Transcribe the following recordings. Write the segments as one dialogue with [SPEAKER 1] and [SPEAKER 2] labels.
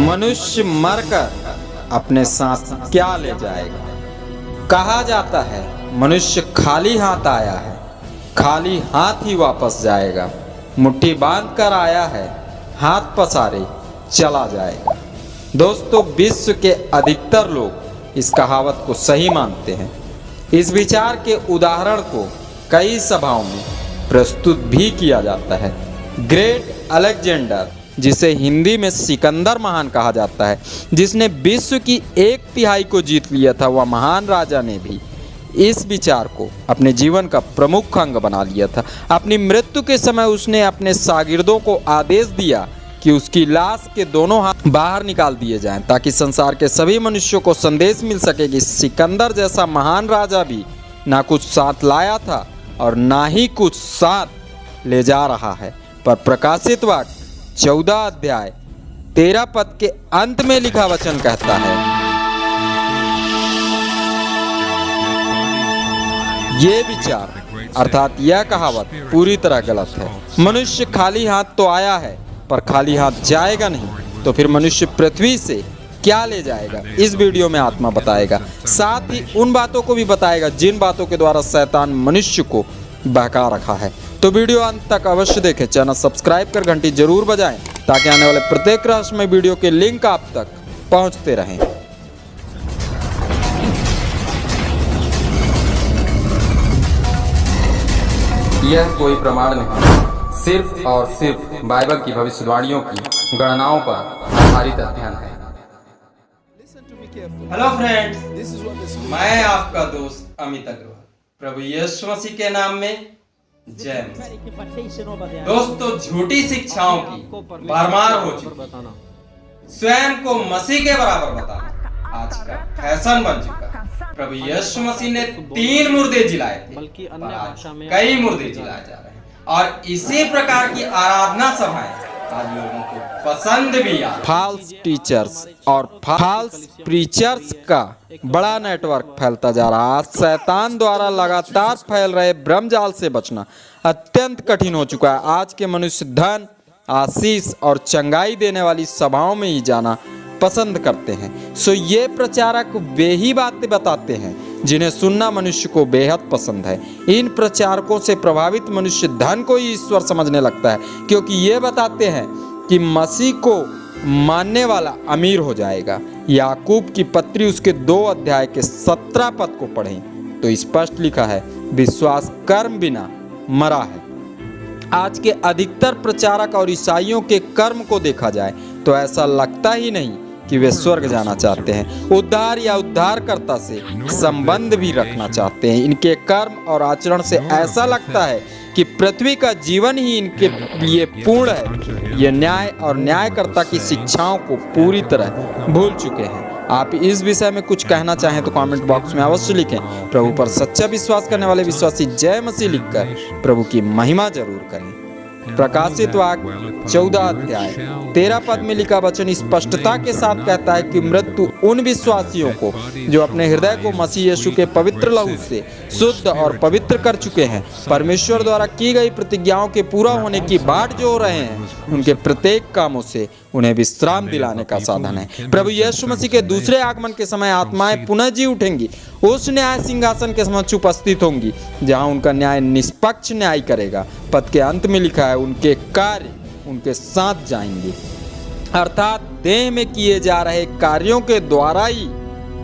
[SPEAKER 1] मनुष्य मरकर अपने साथ क्या ले जाएगा। कहा जाता है मनुष्य खाली हाथ आया है, खाली हाथ ही वापस जाएगा। मुट्ठी बांध कर आया है, हाथ पसारे चला जाएगा। दोस्तों, विश्व के अधिकतर लोग इस कहावत को सही मानते हैं। इस विचार के उदाहरण को कई सभाओं में प्रस्तुत भी किया जाता है। ग्रेट अलेक्जेंडर, जिसे हिंदी में सिकंदर महान कहा जाता है, जिसने विश्व की 1/3 को जीत लिया था, वह महान राजा ने भी इस विचार को अपने जीवन का प्रमुख अंग बना लिया था। अपनी मृत्यु के समय उसने अपने शागिर्दों को आदेश दिया कि उसकी लाश के दोनों हाथ बाहर निकाल दिए जाएं, ताकि संसार के सभी मनुष्यों को संदेश मिल सके कि सिकंदर जैसा महान राजा भी ना कुछ साथ लाया था और ना ही कुछ साथ ले जा रहा है। पर प्रकाशित वाक्य 14 अध्याय 13 पद के अंत में लिखा वचन कहता है, ये विचार अर्थात यह कहावत पूरी तरह गलत है। मनुष्य खाली हाथ तो आया है पर खाली हाथ जाएगा नहीं। तो फिर मनुष्य पृथ्वी से क्या ले जाएगा, इस वीडियो में आत्मा बताएगा। साथ ही उन बातों को भी बताएगा जिन बातों के द्वारा शैतान मनुष्य को बहका रखा है। तो वीडियो अंत तक अवश्य देखें, चैनल सब्सक्राइब कर घंटी जरूर बजाएं, ताकि आने वाले प्रत्येक रहस्यमय वीडियो के लिंक आप तक पहुंचते रहें। यह कोई प्रमाण नहीं, सिर्फ और सिर्फ बाइबल की भविष्यवाणियों की गणनाओं पर आधारित अध्ययन है। हेलो फ्रेंड्स, मैं आपका दोस्त अमित अग्रवाल। प्रभु यीशु मसीह के नाम में जय मसीह। दोस्तों, झूठी शिक्षाओं की भरमार हो चुकी, स्वयं को मसीह के बराबर बताना आज का फैशन बन चुका। प्रभु यीशु मसीह ने 3 मुर्दे जिलाए थे, बल्कि अन्य भाषा में कई मुर्दे जिलाए जा रहे हैं। और इसी प्रकार की आराधना सभाएं आज लोगों को पसंद भी आ। फॉल्स टीचर्स और फॉल्स प्रीचर्स का बड़ा नेटवर्क फैलता जा रहा है। आज शैतान द्वारा लगातार फैल रहे भ्रमजाल से बचना अत्यंत कठिन हो चुका है। आज के मनुष्य धन, आशीष और चंगाई देने वाली सभाओं में ही जाना पसंद करते हैं। सो ये प्रचारक वे ही बातें बताते हैं जिन्हें सुनना मनुष्य को बेहद पसंद है। इन प्रचारकों से प्रभावित मनुष्य धन को ही ईश्वर समझने लगता है, क्योंकि ये बताते हैं कि मसीह को मानने वाला अमीर हो जाएगा। याकूब की पत्री उसके 2 अध्याय के 17 पद को पढ़ें तो स्पष्ट लिखा है, विश्वास कर्म बिना मरा है। आज के अधिकतर प्रचारक और ईसाइयों के कर्म को देखा जाए तो ऐसा लगता ही नहीं कि वे स्वर्ग जाना चाहते हैं, उद्धार या उद्धारकर्ता से संबंध भी रखना चाहते हैं। इनके कर्म और आचरण से ऐसा लगता है कि पृथ्वी का जीवन ही इनके लिए पूर्ण है। ये न्याय और न्यायकर्ता की शिक्षाओं को पूरी तरह भूल चुके हैं। आप इस विषय में कुछ कहना चाहें तो कमेंट बॉक्स में अवश्य लिखें। प्रभु पर सच्चा विश्वास करने वाले विश्वासी जय मसीह लिखकर प्रभु की महिमा जरूर करें। प्रकाशित वाक्य 14 अध्याय 13 पद में लिखा वचन स्पष्टता के साथ कहता है कि मृत्यु उन विश्वासियों को जो अपने हृदय को मसीह यीशु के पवित्र लहू से शुद्ध और पवित्र कर चुके हैं, परमेश्वर द्वारा की गई प्रतिज्ञाओं के पूरा होने की बाट जो रहे हैं, उनके प्रत्येक कामों से उन्हें विश्राम दिलाने का साधन है। प्रभु यीशु मसीह के दूसरे आगमन के समय आत्माएं पुनः जी उठेंगी, उस न्याय सिंहासन के समक्ष उपस्थित होंगी, जहां उनका न्याय निष्पक्ष न्याय करेगा। पद के अंत में लिखा है, उनके कार्य उनके साथ जाएंगे, अर्थात देह में किए जा रहे कार्यों के द्वारा ही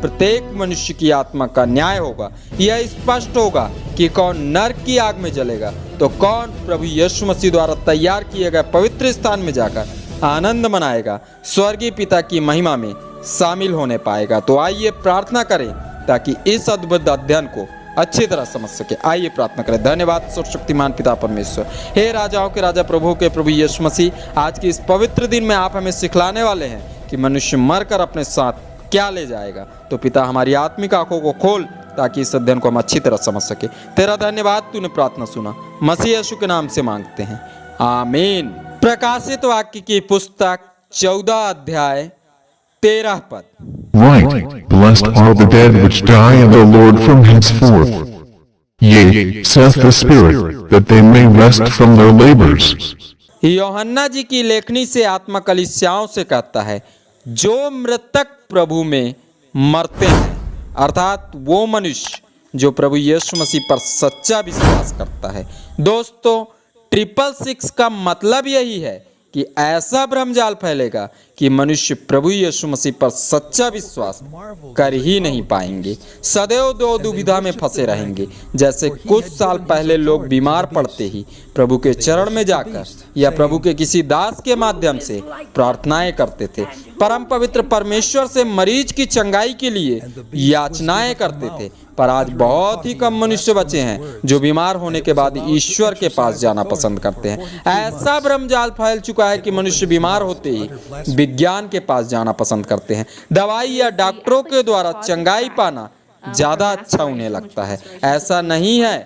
[SPEAKER 1] प्रत्येक मनुष्य की आत्मा का न्याय होगा। यह स्पष्ट होगा कि कौन नरक की आग में जलेगा तो कौन प्रभु यीशु मसीह द्वारा तैयार किए गए पवित्र स्थान में जाकर आनंद मनाएगा, स्वर्गीय पिता की महिमा में शामिल होने पाएगा। तो आइए प्रार्थना करें ताकि इस अद्भुत अध्ययन को अच्छी तरह समझ सके। आइए प्रार्थना करें। धन्यवाद सर्वशक्तिमान पिता परमेश्वर, हे राजाओं के राजा प्रभु के प्रभु यीशु मसीह, आज के इस पवित्र दिन में आप हमें सिखलाने वाले हैं कि मनुष्य मरकर अपने साथ क्या ले जाएगा। तो पिता, हमारी आत्मिक आंखों को खोल ताकि इस अध्ययन को हम अच्छी तरह समझ सके। तेरा धन्यवाद, तूने प्रार्थना सुना, मसीह यीशु के नाम से मांगते हैं, आमीन। प्रकाशित वाक्य की पुस्तक 14 अध्याय 13 पद।
[SPEAKER 2] Right, blessed are the dead which die in the Lord from henceforth. Yea, saith the Spirit, that they may rest from their labors.
[SPEAKER 1] यूहन्ना जी की लेखनी से आत्मा कलीसियाओं से कहता है, जो मृतक प्रभु में मरते हैं, अर्थात वो मनुष्य जो प्रभु यीशु मसीह पर सच्चा विश्वास करता है। दोस्तों, 666 का मतलब यही है कि ऐसा भ्रमजाल फैलेगा कि मनुष्य प्रभु यीशु मसीह पर सच्चा विश्वास कर ही नहीं पाएंगे, सदैव दो दुविधा में फंसे रहेंगे। जैसे कुछ साल पहले लोग बीमार पड़ते ही प्रभु के चरण में जाकर या प्रभु के किसी दास के माध्यम से प्रार्थनाएं करते थे, परम पवित्र परमेश्वर से मरीज की चंगाई के लिए याचनाएं करते थे। पर आज बहुत ही कम मनुष्य बचे हैं जो बीमार होने के बाद ईश्वर के पास जाना पसंद करते हैं। ऐसा भ्रमजाल फैल चुका है कि मनुष्य बीमार होते ही विज्ञान के पास जाना पसंद करते हैं। दवाई या डॉक्टरों के द्वारा चंगाई पाना ज्यादा अच्छा उन्हें लगता है। ऐसा नहीं है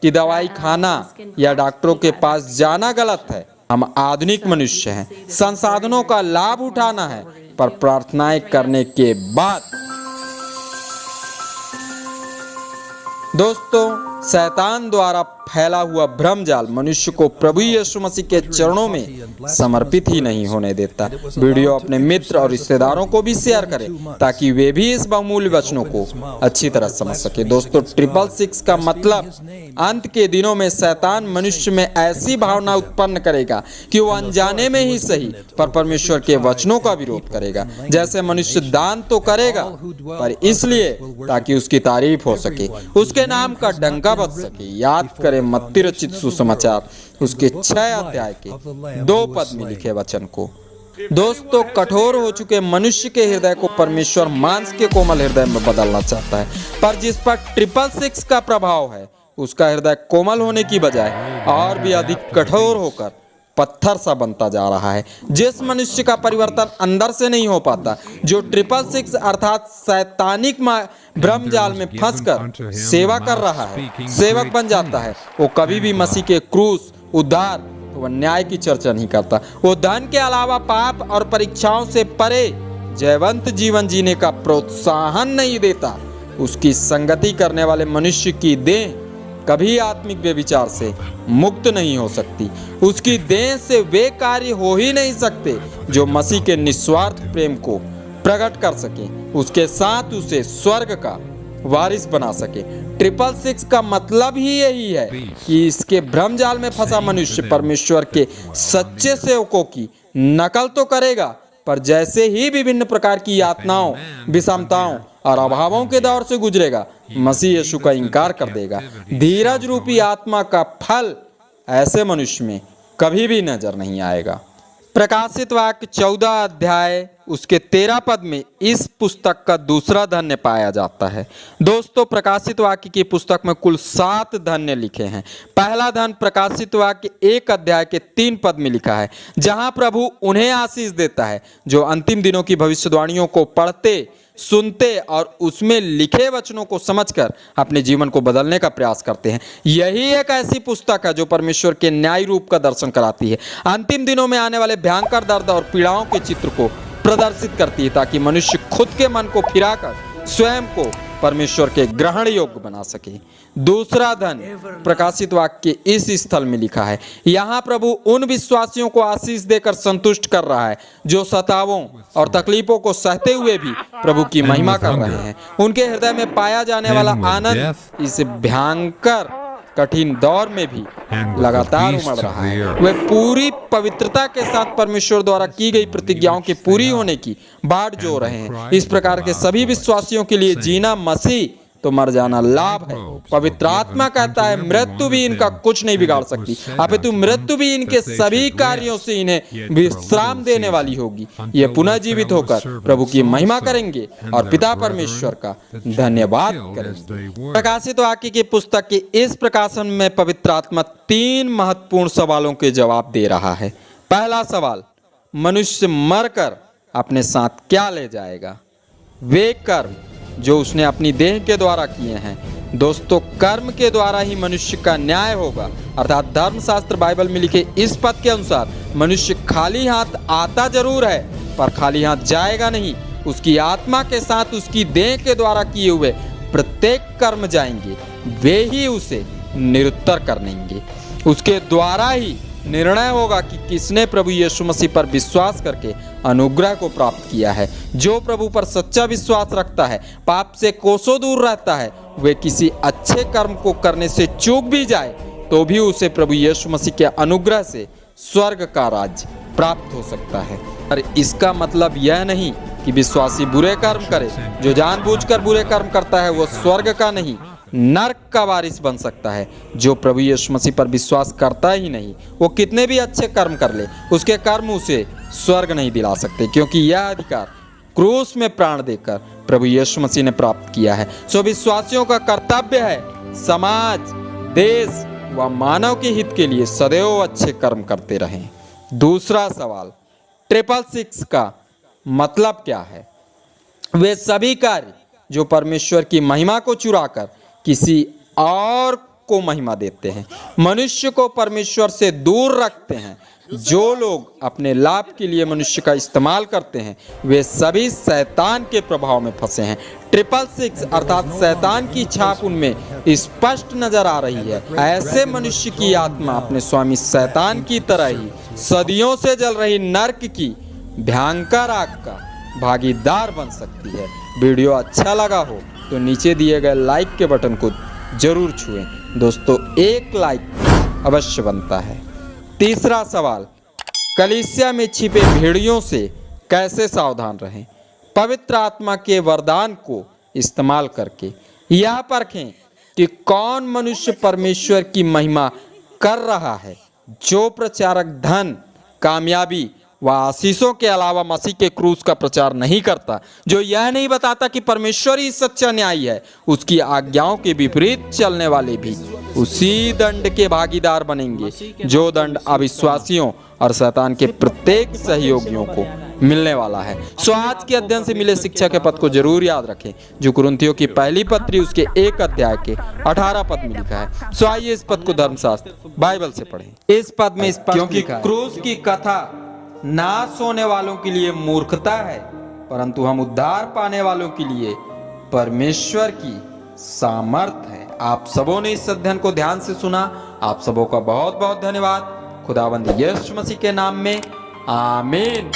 [SPEAKER 1] कि दवाई खाना या डॉक्टरों के पास जाना गलत है। हम आधुनिक मनुष्य हैं, संसाधनों का लाभ उठाना है, पर प्रार्थनाएं करने के बाद। दोस्तों, शैतान द्वारा फैला हुआ भ्रमजाल मनुष्य को प्रभु यीशु मसीह के चरणों में समर्पित ही नहीं होने देता। वीडियो अपने मित्र और रिश्तेदारों को भी शेयर करें ताकि वे भी इस बहुमूल्य वचनों को अच्छी तरह समझ सके। दोस्तों, 666 का मतलब अंत के दिनों में शैतान मनुष्य में ऐसी भावना उत्पन्न करेगा कि वो अनजाने में ही सही पर परमेश्वर के वचनों का विरोध करेगा। जैसे मनुष्य दान तो करेगा पर इसलिए ताकि उसकी तारीफ हो सके, उसके नाम का डंका बज सके। याद करें मत्ती रचित सुसमाचार उसके 6 अध्याय के 2 पद में लिखे वचन को। दोस्तों, कठोर हो चुके मनुष्य के हृदय को परमेश्वर मांस के कोमल हृदय में बदलना चाहता है, पर जिस पर 666 का प्रभाव है उसका हृदय कोमल होने की बजाय और भी अधिक कठोर होकर पत्थर सा बनता जा रहा है। जिस मनुष्य का परिवर्तन अंदर से नहीं हो पाता, जो 666 अर्थात शैतानिक भ्रमजाल में फंसकर सेवा कर रहा है, सेवक बन जाता है, वो कभी भी मसीह के क्रूस, उद्धार व न्याय की चर्चा नहीं करता। वो धन के अलावा पाप और परीक्षाओं से परे जयवंत जीवन जीने का प्रोत्साहन नहीं देता। उसकी संगति करने वाले मनुष्य की देह कभी आत्मिक व्यभिचार से मुक्त नहीं हो सकती। उसकी देह से वे कार्य हो ही नहीं सकते जो मसीह के निस्वार्थ प्रेम को प्रकट कर सके, उसके साथ उसे स्वर्ग का वारिस बना सके। 666 का मतलब ही यही है कि इसके भ्रमजाल में फंसा मनुष्य परमेश्वर के सच्चे सेवकों की नकल तो करेगा, पर जैसे ही विभिन्न प्रकार की यातनाओं, विषमताओं और अभावों के दौर से गुजरेगा, मसीह यीशु का इनकार कर देगा। धीरज रूपी आत्मा का फल ऐसे मनुष्य में कभी भी नजर नहीं आएगा। प्रकाशित वाक्य 14 अध्याय उसके 13 पद में इस पुस्तक का दूसरा धन्य पाया जाता है। दोस्तों, प्रकाशित वाक्य की पुस्तक में कुल 7 धन्य लिखे हैं। पहला धन्य प्रकाशित वाक्य 1 अध्याय के 3 पद में लिखा है, जहां प्रभु उन्हें आशीष देता है जो अंतिम दिनों की भविष्यवाणियों को पढ़ते, सुनते और उसमें लिखे वचनों को समझकर अपने जीवन को बदलने का प्रयास करते हैं। यही एक ऐसी पुस्तक है जो परमेश्वर के न्याय रूप का दर्शन कराती है, अंतिम दिनों में आने वाले भयंकर दर्द और पीड़ाओं के चित्र को प्रदर्शित करती है, ताकि मनुष्य खुद के मन को फिराकर स्वयं को परमेश्वर के ग्रहण योग्य बना सके। दूसरा धन प्रकाशित वाक्य इस स्थल में लिखा है, यहाँ प्रभु उन विश्वासियों को आशीष देकर संतुष्ट कर रहा है जो सतावों और तकलीफों को सहते हुए भी प्रभु की महिमा कर रहे हैं। उनके हृदय में पाया जाने वाला आनंद इस भयंकर कठिन दौर में भी लगातार उमड़ रहा है। वे पूरी पवित्रता के साथ परमेश्वर द्वारा की गई प्रतिज्ञाओं के पूरी होने की बाट जो रहे हैं। इस प्रकार के सभी विश्वासियों के लिए जीना मसीह तो मर जाना लाभ है। पवित्र आत्मा कहता है मृत्यु भी इनका कुछ नहीं बिगाड़ सकती, अपितु मृत्यु भी इनके सभी कार्यों से इन्हें विश्राम देने वाली होगी। ये पुनः जीवित होकर प्रभु की महिमा करेंगे और पिता परमेश्वर का धन्यवाद करेंगे। प्रकाशित वाक्य की पुस्तक के इस प्रकाशन में पवित्र आत्मा 3 महत्वपूर्ण सवालों के जवाब दे रहा है। पहला सवाल, मनुष्य मरकर अपने साथ क्या ले जाएगा? वे कर्म जो उसने अपनी देह के द्वारा किए हैं। दोस्तों, कर्म के द्वारा ही मनुष्य का न्याय होगा, अर्थात धर्मशास्त्र बाइबल में लिखे इस पद के अनुसार मनुष्य खाली हाथ आता जरूर है पर खाली हाथ जाएगा नहीं। उसकी आत्मा के साथ उसकी देह के द्वारा किए हुए प्रत्येक कर्म जाएंगे, वे ही उसे निरुत्तर कर देंगे। उसके द्वारा ही निर्णय होगा कि किसने प्रभु यीशु मसीह पर विश्वास करके अनुग्रह को प्राप्त किया है। जो प्रभु पर सच्चा विश्वास रखता है, पाप से कोसों दूर रहता है, वे किसी अच्छे कर्म को करने से चूक भी जाए तो भी उसे प्रभु यीशु मसीह के अनुग्रह से स्वर्ग का राज्य प्राप्त हो सकता है। और इसका मतलब यह नहीं कि विश्वासी बुरे कर्म करे। जो जानबूझकर बुरे कर्म करता है वो स्वर्ग का नहीं, नरक का वारिस बन सकता है। जो प्रभु यीशु मसीह पर विश्वास करता ही नहीं, वो कितने भी अच्छे कर्म कर ले, उसके कर्म उसे स्वर्ग नहीं दिला सकते, क्योंकि यह अधिकार क्रूस में प्राण देकर प्रभु यीशु मसीह ने प्राप्त किया है। सो विश्वासियों का कर्तव्य है समाज, देश व मानव के हित के लिए सदैव अच्छे कर्म करते रहें। दूसरा सवाल, 666 का मतलब क्या है? वे सभी कार्य जो परमेश्वर की महिमा को चुराकर किसी और को महिमा देते हैं, मनुष्य को परमेश्वर से दूर रखते हैं। जो लोग अपने लाभ के लिए मनुष्य का इस्तेमाल करते हैं, वे सभी शैतान के प्रभाव में फंसे हैं। 666 अर्थात शैतान की छाप उनमें स्पष्ट नजर आ रही है। ऐसे मनुष्य की आत्मा अपने स्वामी शैतान की तरह ही सदियों से जल रही नरक की भयंकर आग का भागीदार बन सकती है। वीडियो अच्छा लगा हो तो नीचे दिए गए लाइक के बटन को जरूर छुएं। दोस्तों, एक लाइक अवश्य बनता है। तीसरा सवाल, कलीसिया में छिपे भेड़ियों से कैसे सावधान रहें? पवित्र आत्मा के वरदान को इस्तेमाल करके यह परखें कि कौन मनुष्य परमेश्वर की महिमा कर रहा है। जो प्रचारक धन, कामयाबी व आशीषों के अलावा मसीह के क्रूस का प्रचार नहीं करता, जो यह नहीं बताता कि परमेश्वर ही सच्चा न्यायी है, उसकी आज्ञाओं के विपरीत चलने वाले भी उसी दंड के भागीदार बनेंगे जो दंड अविश्वासियों और शैतान के प्रत्येक सहयोगियों को मिलने वाला है। सो आज के अध्ययन से मिले शिक्षा के पद को जरूर याद रखें, जो कुरिन्थियों की पहली पत्री उसके 1 अध्याय के 18 पद में लिखा है। सो आइए इस पद को धर्मशास्त्र बाइबल से पढ़ें। इस पद में क्योंकि क्रूस की कथा नाश होने वालों के लिए मूर्खता है, परंतु हम उद्धार पाने वालों के लिए परमेश्वर की सामर्थ है। आप सबों ने इस अध्ययन को ध्यान से सुना। आप सबों का बहुत बहुत धन्यवाद। खुदावंद यीशु मसीह के नाम में आमीन।